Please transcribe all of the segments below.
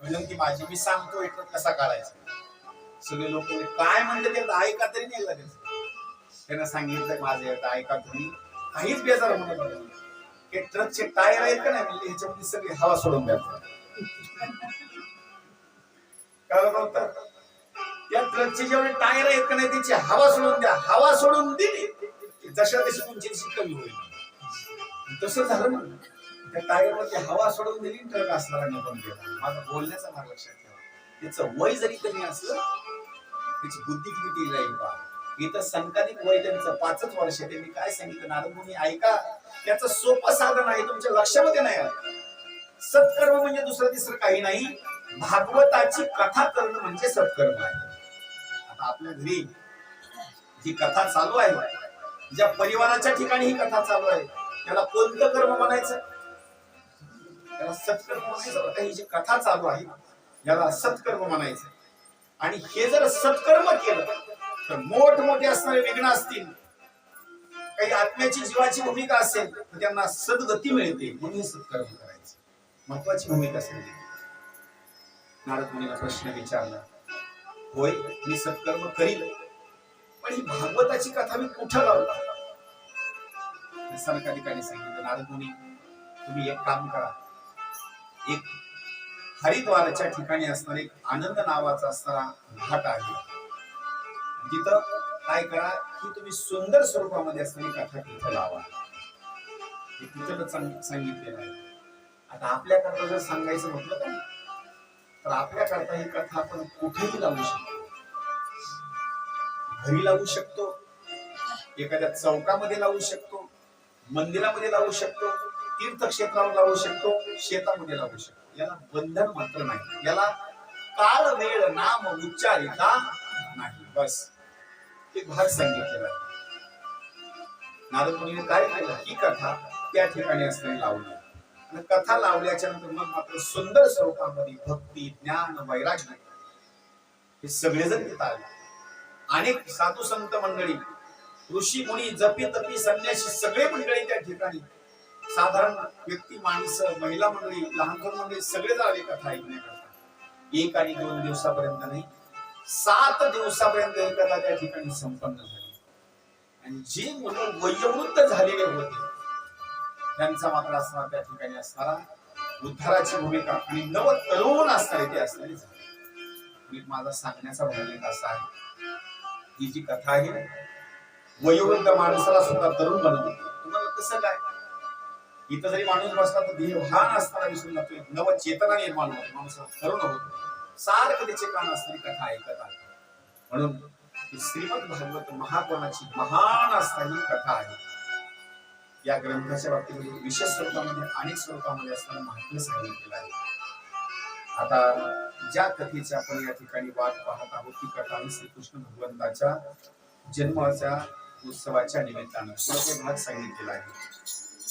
विनंती माझी, मी सांगतो इथं कसा काढायचा. सगळे लोक काय म्हणते ते ऐका तरी नाही लागेल. त्यांना सांगितलं माझं एकदा ऐका तुम्ही, काहीच बेजार म्हणत नाही. हे ट्रकचे टायर आहेत का नाही म्हणजे ह्याच्यामध्ये सगळी हवा सोडून द्यायचं. काय नव्हतं त्या ट्रकचे जेवढे टायर आहेत का नाही त्याची हवा सोडून द्या. हवा सोडून दिली जशा तशी तुमची कमी होईल. तसं झालं ना, त्या टायर मध्ये हवा सोडून दिली ट्रक असणारा निघून गेला. माझा बोलण्याचा मार्ग लक्षात ठेवा. त्याचं वय जरी कमी असलं त्याची बुद्धी किती राहील पहा. इथं संकाधिक वय त्यांचं 5च वर्ष. त्यांनी काय सांगितलं, नारद मुनी ऐका, त्याचं सोपं साधन आहे, तुमच्या लक्षामध्ये नाही आलं. सत्कर्म म्हणजे दुसरं तिसरं काही नाही, भागवताची कथा करणं म्हणजे सत्कर्म आहे. आता आपल्या घरी जी कथा चालू आहे, ज्या परिवाराच्या ठिकाणी ही कथा चालू आहे, त्याला कोणतं कर्म म्हणायचं? त्याला सत्कर्म म्हणायचं. ही जी कथा चालू आहे याला सत्कर्म म्हणायचं. आणि हे जर सत्कर्म केलं तर मोठमोठे असणारे विघ्न असतील, काही आत्म्याची जीवाची भूमिका असेल तर त्यांना सद्गती मिळते. म्हणून हे सत्कर्म करायचं महत्वाची भूमिका असेल. नारद मुनीला प्रश्न विचारला, होय मी सत्कर्म करील, पण ही भागवताची कथा मी कुठं लावला? सनकादिकांनी सांगितलं, नारद मुनी तुम्ही एक काम करा, एक हरिद्वारच्या ठिकाणी असणारा एक आनंद नावाचा असणारा घाट आहे, तिथं काय करा की तुम्ही सुंदर स्वरूपामध्ये असणारी कथा तिथं लावा. तिथं सांगितलेलं आहे. आता आपल्याकरता जर सांगायचं म्हटलं तर आपल्याकरता ही कथा आपण कुठेही लावू शकतो. घरी लावू शकतो, एखाद्या चौकामध्ये लावू शकतो, मंदिरामध्ये लावू शकतो, तीर्थक्षेत्रावर लावू शकतो, शेतामध्ये लावू शकतो. याला बंधन मात्र नाही. याला काळ वेळ नाम उच्चारिता नाही. बस एक भाग सांगितलेला आहे. नारद मुनीने काय केलं, ही कथा त्या ठिकाणी असणारी लावली. आणि कथा लावल्याच्या नंतर मग मात्र सुंदर स्वरूपामध्ये भक्ती, ज्ञान, वैराग्य हे सगळेजण तिथं आले. अनेक साधू संत मंडळी, ऋषी मुनी, जपी तपी, संन्यासी सगळे मंडळी त्या ठिकाणी, साधारण व्यक्ती, माणसं, महिला मंडळी, लहानपण मंडळी सगळे आले कथा ऐकण्याकरता. 1 आणि 2 दिवसापर्यंत नाही, 7 दिवसापर्यंत ही कथा त्या ठिकाणी संपन्न झाली. आणि जी मुलं वयोवृद्ध झालेले होते त्यांचा मात्र असणारा त्या ठिकाणी असणारा उद्धाराची भूमिका आणि नव तरुण असणारे ते असणारे झाले. माझा सांगण्याचा भाग असा आहे, ही जी कथा आहे वयोवृद्ध माणसाला सुद्धा तरुण बनवते. तुम्हाला कसं काय, इथं जरी माणूस बसला तर देहभान असताना विसरून जातो, नव चेतना निर्माण होतो, माणसाला तरुण होतो, सारखं त्याचे कान असणारी कथा ऐकत आहे. म्हणून श्रीमद भागवत महापुराणाची महान असणारी कथा आहे. या ग्रंथाच्या बाबतीमध्ये विशेष स्वरूपामध्ये अनेक स्वरूपामध्ये असणारं महात्म्य सांगितलेलं आहे. आता ज्या कथेची आपण या ठिकाणी वाट पाहत आहोत ती कथा आहे श्रीकृष्ण भगवंताच्या जन्माच्या उत्सवाच्या निमित्तानं पुढे भाग सांगितलेला आहे.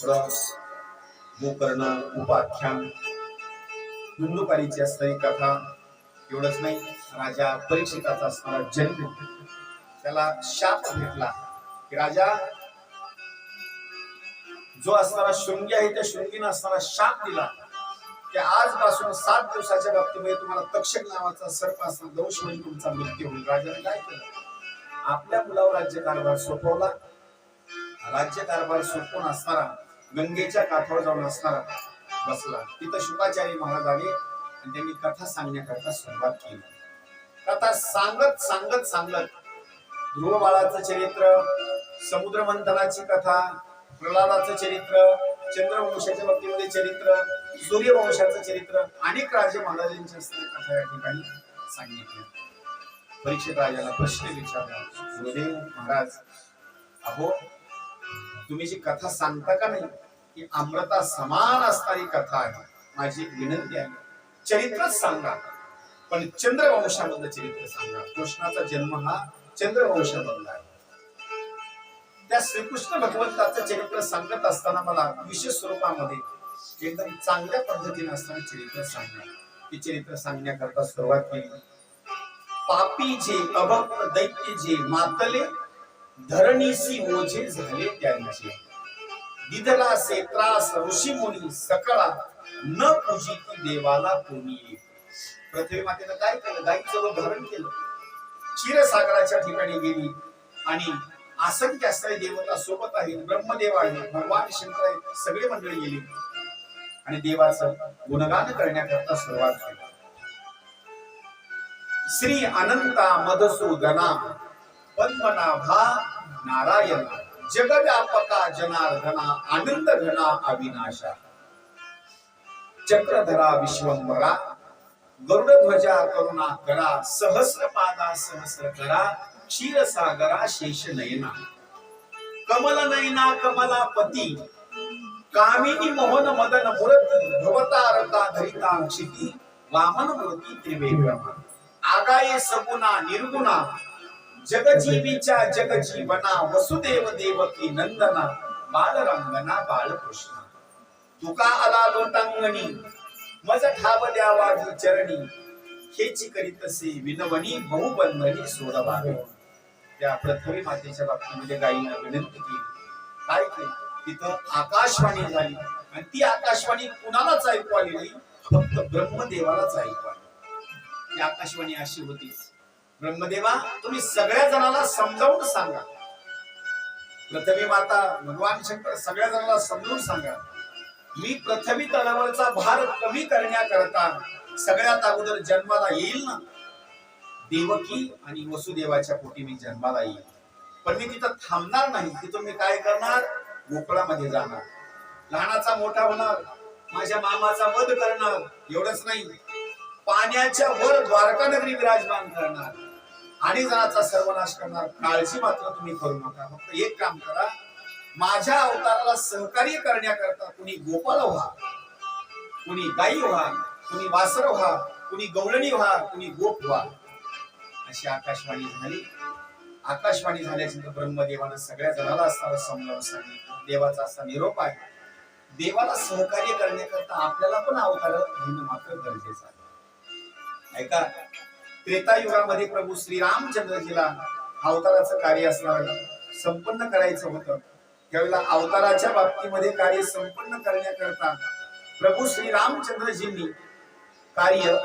पुढं गोकर्ण, उपाख्यान, दुंदुकारीची असणारी कथा. एवढंच नाही, राजा परीक्षिताचा असणारा जन्म, त्याला शाप भेटला की राजा जो असणारा शृंगी आहे त्या शृंगीनं असणारा शाप दिला की आजपासून 7 दिवसाच्या बाबतीमध्ये तुम्हाला तक्षक नावाचा सर्प असणार दोष होईल, तुमचा मृत्यू होईल. राजाने काय केलं, आपल्या मुलावर राज्यकारभार सोपवला. राज्यकारभार सोपवून असणारा गंगेच्या काठावर जाऊन असणारा बसला. तिथं शुकाचार्य महाराज आले आणि त्यांनी कथा सांगण्याकरता सुरुवात केली. कथा सांगत सांगत सांगत ध्रुव बाळाचं चरित्र, समुद्र मंथनाची कथा, प्रल्हादाचं चरित्र, चंद्रवंशाच्या बाबतीमध्ये चरित्र, सूर्यवंशाचं चरित्र, अनेक राजे महाराजांची असणारी कथा या ठिकाणी सांगितली. परीक्षित राजाला प्रश्न विचारला, गुरुदेव महाराज, अहो तुम्ही जी कथा सांगता का नाही ही अमृता समान असणारी कथा आहे. माझी एक विनंती आहे, चरित्रच सांगा, पण चंद्रवंशामधलं चरित्र सांगा. कृष्णाचा जन्म हा चंद्रवंशामधला आहे. त्या श्रीकृष्ण भगवंताचं चरित्र सांगत असताना मला विशेष स्वरूपामध्ये एकदम चांगल्या पद्धतीने असणारे चरित्र सांगा. ते चरित्र सांगण्याकरता सुरुवात केली. पापी जे अभक्त दैत्य जे मातले धरणीसी ओझे झाले त्यांचे, दिदला से त्रास ऋषी मुनी सकळा न पूजिती देवाला कोणी. पृथ्वी मातेनं काय केलं? गाईचं रूप धारण केलं, क्षीरसागराच्या ठिकाणी गेली आणि असंख्य असणारी देवता सोबत आहेत, ब्रह्मदेव आहे, भगवान शंकर आहेत, सगळे मंडळी गेली आणि देवाचं गुणगान करण्याकरता सुरुवात केली. श्री अनंता मधुसूदना पद्मनाभा नारायण जगव्यापका जनार्दना आनंद घना अविनाशा चक्रधरा विश्वंभरा गरुड ध्वजा करुणा करा सहस्रपादा सहस्र करा क्षीरसागरा शेष नयना कमल नयना कमलापती कामिनी मोहन मदन मूर्ती भवतारका धरिता क्षिती वामन मूर्ती त्रिवेक्रम आगाये सगुणा निर्गुणा जगजीवीच्या जगजीवना वसुदेव देवकी नंदना बालरंगना बालकृष्ण तुका आला लोटांगणी मज ठाव द्यावागी चरणी हेची करीतसे विनवणी बहुबंधनी सोडवावे. त्या पृथ्वी मातेच्या बाबतीमध्ये गायीनं विनंती केली. काय केलं? तिथं आकाशवाणी झाली आणि ती आकाशवाणी कुणालाच ऐकू आली नाही, फक्त ब्रह्मदेवालाच ऐकू आली. ती आकाशवाणी अशी होती, ब्रह्मदेवा तुम्ही सगळ्या जणांना समजावून सांगा. पृथ्वी माता भगवान शंकर सगळ्या जणांना समजून सांगा, मी पृथ्वी तलावरचा भार कमी करण्याकरता सगळ्यात अगोदर जन्माला येईल ना, देवकी आणि वसुदेवाच्या पोटी मी जन्माला येईल, पण मी तिथं थांबणार नाही. तिथून मी काय करणार? गोकुळामध्ये जाणार, लहानाचा मोठा होणार, माझ्या मामाचा वध करणार. एवढंच नाही, पाण्याच्या वर द्वारका नगरी विराजमान करणार आणि जणाचा सर्वनाश करणार. काळजी मात्र तुम्ही करू नका. फक्त एक काम करा, माझ्या अवताराला सहकार्य करण्याकरता कुणी गोपाल व्हा, कुणी गाई व्हा, कुणी वासर व्हा, कुणी गवळणी व्हा, कुणी गोप व्हा. अशी आकाशवाणी झाली. आकाशवाणी झाल्यानंतर ब्रह्मदेवानं सगळ्या जणाला असताना समजावून सांगितलं, देवाचा असा निरोप आहे, देवाला सहकार्य करण्याकरता आपल्याला पण अवतार घेणं मात्र गरजेचं आहे. ऐका, त्रेतायुगामध्ये प्रभू श्री रामचंद्रजीला अवताराचं कार्य असणार संपन्न करायचं होतं. त्यावेळेला अवताराच्या बाबतीमध्ये कार्य संपन्न करण्याकरता प्रभू श्री रामचंद्रजींनी कार्य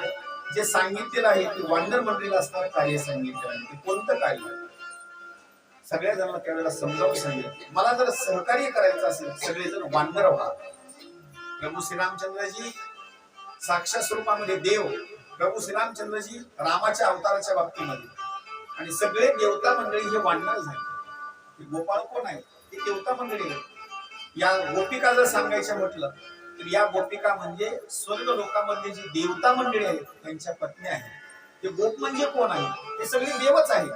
जे सांगितलेलं आहे ते वानर मंडळीला असणारं कार्य सांगितलेलं आहे. ते कोणतं कार्य? सगळ्या जणांना त्यावेळेला समजावून सांगितलं, मला जर सहकार्य करायचं असेल सगळेजण वानर व्हा. प्रभू श्रीरामचंद्रजी साक्षात स्वरूपामध्ये देव, प्रभू श्रीरामचंद्रजी रामाच्या अवताराच्या बाबतीमध्ये, आणि सगळे देवता मंडळी हे वानर झाले. गोपाळ कोण आहे? ते देवता मंडळी आहे. या गोपिका जर सांगायचं म्हटलं तर या गोपिका म्हणजे स्वर्ग लोकांमध्ये जी देवता मंडळी आहेत त्यांच्या पत्नी आहेत. ते गोप म्हणजे कोण आहे? ते सगळे देवच आहेत.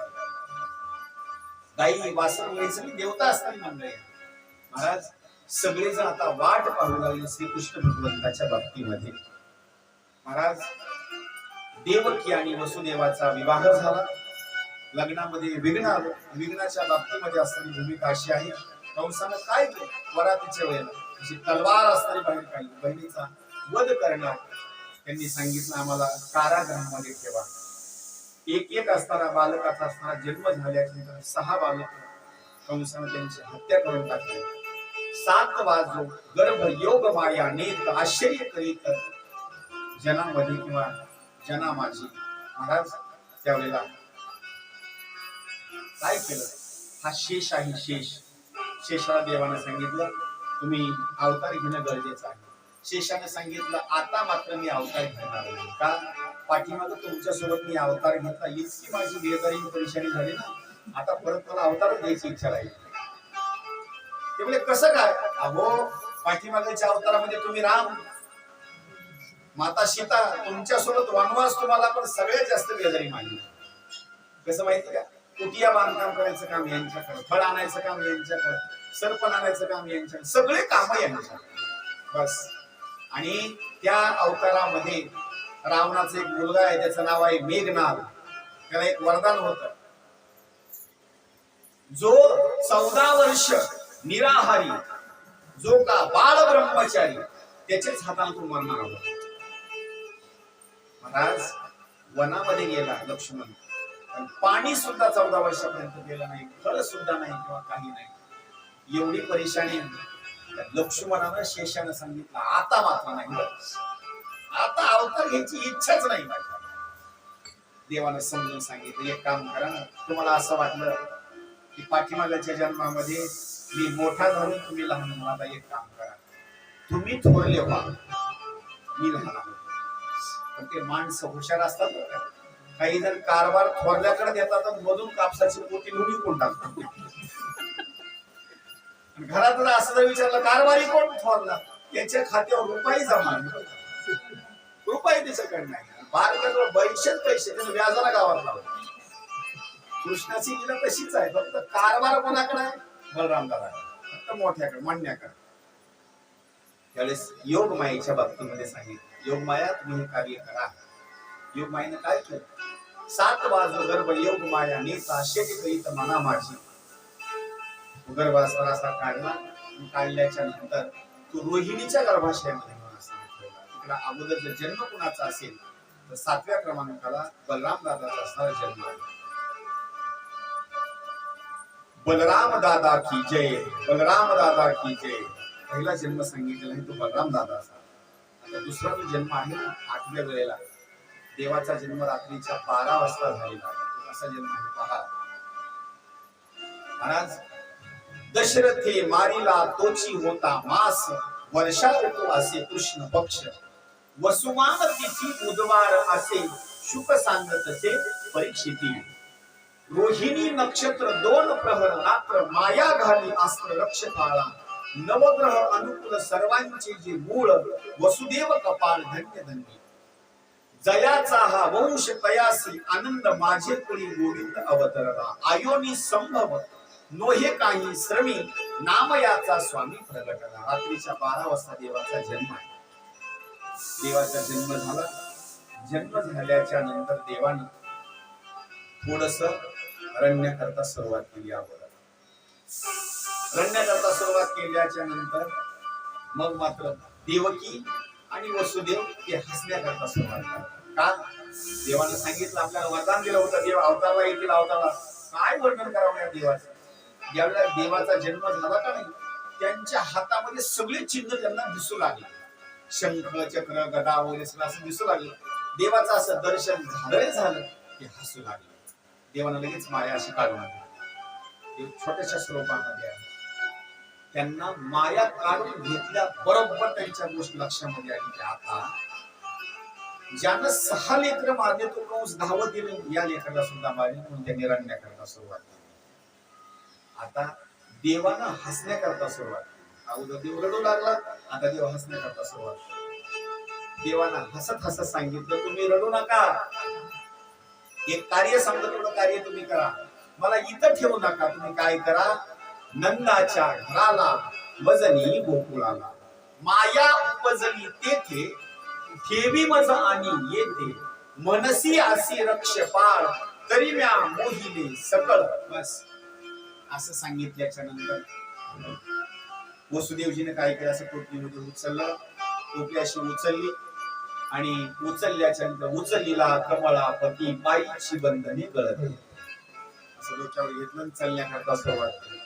गाई वासर वगैरे सगळी देवता असणारी मंडळी आहे. महाराज सगळेजण आता वाट पाहू लागले श्रीकृष्ण भगवंताच्या बाबतीमध्ये. महाराज देवकी आणि वसुदेवाचा विवाह झाला. लग्नामध्ये विघ्न आलं. विघ्नाच्या बाबतीमध्ये असणारी भूमिका अशी आहे, कंसानं काय केलं? वरातीच्या वेळेला अशी तलवार असणारी बाहेर काढली, बहिणीचा वध करणार. त्यांनी सांगितलं आम्हाला कारागृहामध्ये ठेवा. एक एक असताना बालकाचा असताना जन्म झाल्यानंतर 6 बालक कंसानं त्यांची हत्या करून टाकली. 7 वाजो गर्भ योग माया नेत आश्चर्य करीत जनामध्ये किंवा जना माझी. महाराज त्यावेळेला काय केलं? हा शेष आहे. शेषाला देवानं सांगितलं तुम्ही अवतार घेणं गरजेचं आहे. शेषाने सांगितलं आता मात्र मी अवतार घेणार नाही. का? पाठीमागं तुमच्या सोबत मी अवतार घेतला, इतकी माझी बेजारी परेशानी झाली ना, आता परत मला अवतारच द्यायची इच्छा राहील. ते बोले कसं काय? अहो पाठीमागच्या अवतारामध्ये तुम्ही राम, माता सीता, तुमच्या सोबत वनवास तुम्हाला, पण सगळ्यात जास्त बेजारी माझी. कसं माहिती का? कुटिया बांधकाम करायचं काम यांच्याकडे, फळ आणायचं काम यांच्याकडे, सरपण आणायचं काम यांच्याकडे, सगळे काम यांच्याकडे बस. आणि त्या अवतारामध्ये रावणाचा एक मुलगा आहे, त्याचं नाव आहे मेघनाद. त्याला एक वरदान होतं, जो 14 वर्ष निराहारी, जो का बाळ ब्रह्मचारी, त्याच्याच हाताने तो मरणार होता. महाराज वनामध्ये गेला लक्ष्मण, पाणी सुद्धा 14 वर्षापर्यंत गेलं नाही, फळ सुद्धा नाही किंवा काही नाही. एवढी परेशानी लक्ष्मणानं शेषानं सांगितलं आता मात्र नाही, आता अवतार घ्यायची इच्छाच नाही माझी. देवानं समजून सांगितलं, एक काम करा ना, तुम्हाला असं वाटलं की पाठीमागच्या जन्मामध्ये मी मोठा झालो, तुम्ही लहान झाला, आता एक काम करा, तुम्ही थोरले व्हा, मी लहान होतो. पण ते माणसं हुशार असतात बरं का. काही जण कारभार थोरल्याकडे देतात आणि मधून कापसाची पोटी लुडी कोण टाकतात. घरात जर असं जर विचारलं कारभारी कोण थोरला, त्याच्या खात्यावर रुपये जमा नाही, रुपये त्याच्याकडे नाही. बारकाजवळ पैसेच पैसे, त्यानं व्याजाला गावात लावलं. कृष्णाची लीला तशीच आहे, फक्त कारभार कोणाकडे आहे, बलराम दादा, फक्त मोठ्याकडे म्हणण्याकडे. त्यावेळेस योग मायेच्या बाबतीमध्ये सांगितलं, योग माया तुम्ही हे कार्य करा. योग मायेने काय केलं, 7 बाजू गर्भ योग माया नेता शेती करीत मना माझी. गर्भास्वर असा काढला, काढल्याच्या नंतर तो रोहिणीच्या गर्भाशयामध्ये तिकडे अगोदर जर जन्म कुणाचा असेल तर 7व्या क्रमांकाला बलराम दादाचा असणारा जन्म आहे. बलराम दादा की जय, बलराम दादा की जय. पहिला जन्म सांगितलेला आहे तो बलराम दादाचा. आता दुसरा जो जन्म आहे ना, 8व्या वेळेला देवाचा जन्म रात्रीच्या 12 वाजता झालेला आहे. असा जन्म आहे पहा. महाराज, दशरथे मारिला तोची होता मास, वर्षा ऋतू असे कृष्ण पक्ष, वसुमान तिथी बुधवार असे शुक सांगतसे परीक्षिती. रोहिणी नक्षत्र 2 प्रहर रात्र, माया घाली अस्त्र रक्ष काळा. नवग्रह अनुकूल सर्वांचे जे मूळ, वसुदेव कपाळ धन्य धन्य. जयाचा हा वंश तयासी आनंद, माझे कुळी गोविंद अवतरला. आयोनी संभव नोहे काही श्रमी, नाम याचा स्वामी प्रगटला. रात्रीच्या 12 वाजता देवाचा जन्म आहे. देवाचा जन्म झाला. जन्म झाल्याच्या नंतर देवानं थोडस रडण्याकरता सुरुवात केली. अगोदर रडण्याकरता सुरुवात केल्याच्या नंतर मग मात्र देवकी आणि वसुदेव ते हसण्याकरता सुरुवात करतात. का? देवानं सांगितलं, आपल्याला वरदान दिलं होतं, देव अवतारला येतील. अवतारला काय वर्णन करावं या देवाचं. ज्यावेळेला देवाचा जन्म झाला का नाही, त्यांच्या हातामध्ये सगळे चिन्ह त्यांना दिसू लागले. शंख चक्र गदा वगैरे सगळं असं दिसू लागलं. देवाचं असं दर्शन झालं की हसू लागले. देवानं लगेच माया अशी काढून आणली. छोट्याशा श्लोकामध्ये आहे, त्यांना माया काढून घेतल्या बरोबर त्यांच्या गोष्ट लक्षामध्ये आली की आता ज्यानं 6 लेकरं मारले तो कंस धावत गेले, या लेकराला सुद्धा मारले, म्हणून त्यांनी रडण्याकरता सुरुवात केली. आता देवानं हसण्याकरता सुरुवात केली. अगोदर देव रडू लागला, आता देव हसण्याकरता सुरुवात केली. देवानं हसत हसत सांगितलं, तुम्ही रडू नका, एक कार्य सांगतो, तेवढं कार्य तुम्ही करा, मला इथं ठेवू नका. तुम्ही काय करा, नंदाच्या घराला वजनी गोकुळाला, माया उपजली तेथे ठेवी मज आणि येते, मनसी आसी रक्षपाळ, तरी म्या मोहिले सकळ. बस असं सांगितल्याच्या नंतर वसुदेवजीने काय केलं, असं टोपलीमध्ये उचललं, टोपली अशी उचलली आणि उचलल्याच्या नंतर उचललीला कमळापती पायीची बंधने गळत, असं डोक्यावर घेतलं, चालण्याकरता सुरुवात केली.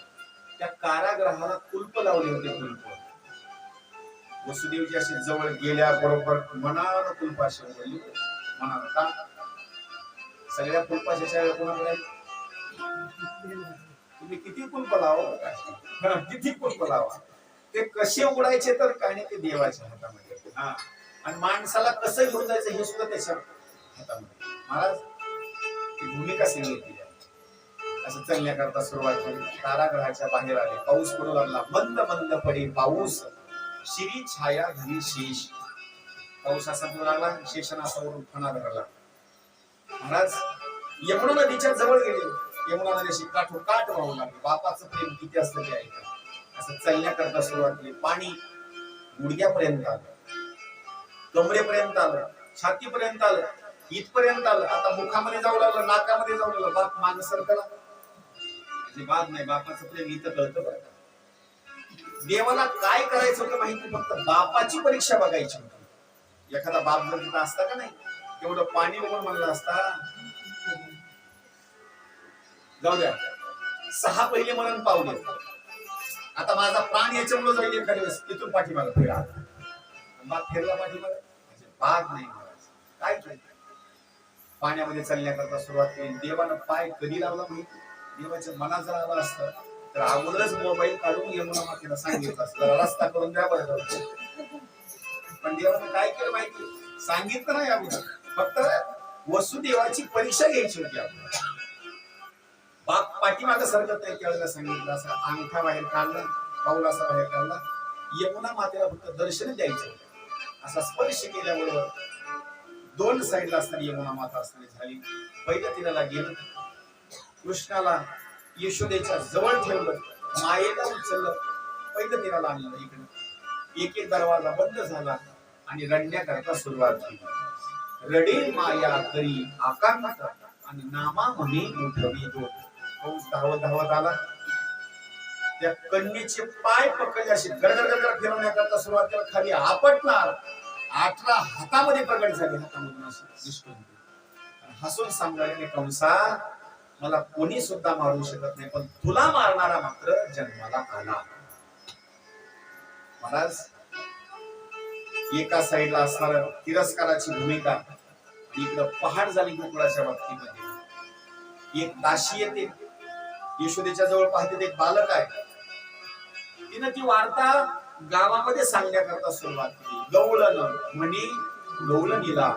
त्या कारागृहाला कुलप लावले होते. कुलप वसुदेवजी असे जवळ गेल्या बरोबर मनानं कुलपाशी उघडली. मनानं का? सगळ्या कुलपाशाच्या कोणाकडे तुम्ही किती कुलप लावा, किती कुलप लावा, ते कसे उघडायचे तर काय नाही, ते देवाच्या हातामध्ये. हा, आणि माणसाला कसं घेऊन जायचं हे सुद्धा त्याच्या हातामध्ये. महाराज ती भूमिका सांगितली. असं चालण्याकरता सुरुवात केली. कारागृहाच्या बाहेर आले. पाऊस पडू लागला. मंद मंद पडे पाऊस, शिरी छाया घरी शेष. पाऊस असा पडू लागला, शेषनासावरून फणा धरला. महाराज यमुना नदीच्या जवळ गेले. यमुना नदीशी काठोकाठ वाहू लागले. बापाचं प्रेम किती असतं ते ऐका. असं चालण्याकरता सुरुवात केली. पाणी गुडघ्यापर्यंत आलं, कमरेपर्यंत आलं, छातीपर्यंत आलं, इथपर्यंत आलं. आता मुखामध्ये जाऊ लागलं, नाकामध्ये जाऊ लागलं. बाप माग सरकला. बाप नाही, बापाचं प्रेम इथं कळतं बरं का. देवाला काय करायचं होतं माहिती, फक्त बापाची परीक्षा बघायची होती. एखादा बाप जर तिथं असता का नाही, तेवढं पाणी बघून म्हणलं असता, जाऊ द्या 6 पहिले मरण पावले, आता माझा प्राण याच्यामुळे जाईल एखाद्या वेळेस, तिथून पाठीमागं फिरा. बाप फिरला पाठीमागं, भाग नाही महाराज. काय केलं? पाण्यामध्ये चालण्याकरता सुरुवात केली. देवानं पाय कधी लावला माहिती? देवाच्या मनात जर आलं असतं तर अगोदरच मोबाईल काढून यमुना मातेला सांगितलं असतं, जरा रस्ता करून द्या बरं. पण देवानं काय केलं माहिती? सांगितलं नाही अगोदर, फक्त वसुदेवाची परीक्षा घ्यायची होती आपल्याला. बाप पाठीमागं सरकत आहे त्यावेळेला सांगितलं, असं अंगठा बाहेर काढला, पाऊल असा बाहेर काढला, यमुना मातेला फक्त दर्शन द्यायचं. असा स्पर्श केल्याबरोबर दोन साईडला असताना यमुना माता असताना झाली. पहिल्या तीराला गेलं, कृष्णाला यशोदेच्या जवळ ठेवलं, मायेला उचललं, पहिल्या तीराला आणलं. इकडे एक एक दरवाजा बंद झाला आणि रडण्याकरता सुरुवात झाली. रडे माया करी आकांत आणि नामा म्हणे उठवी दोन. धावत धावत आला, त्या कन्येचे पाय पकडले, असे गडगड फिरवण्याकरता सुरुवात केली. खाली आपटणार 18 हातामध्ये प्रगट झाले, हातामधून असं दिसतो. हसून सांगायला, कंसा मला कोणी सुद्धा मारू शकत नाही, पण तुला मारणारा मात्र जन्माला आला. महाराज एका साईडला असणार तिरस्काराची भूमिका, इकडं पहाड झाली गोकुळाच्या बाबतीमध्ये. एक दाशी येते यशोदेच्या जवळ, पाहते एक बालक आहे. तिनं ती वार्ता गावामध्ये सांगण्याकरता सुरुवात केली. गवळण म्हणे गवळणीला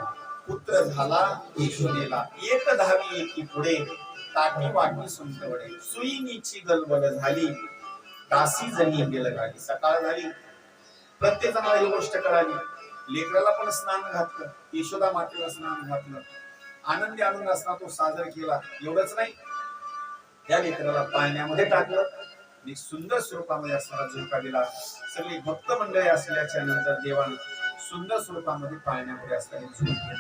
पुत्र झाला यशोदेला, एक धावी एकी पुढे ताटी वाटी सुंटवडे, सुईनीची गलबल झाली, दासी जणी गेलगाली. सकाळ झाली, प्रत्येक जणाला ही गोष्ट कळाली. लेकराला पण स्नान घातलं, यशोदा मातेला स्नान घातलं, आनंदी आनंद असता तो साजरा केला. एवढंच नाही, त्या लेकराला पाण्यामध्ये टाकलं, एक सुंदर स्वरूपामध्ये असणारा झोका दिला. सगळी भक्त मंडळी असल्याच्या नंतर देवाने सुंदर स्वरूपामध्ये पाण्यामध्ये असणारे झोका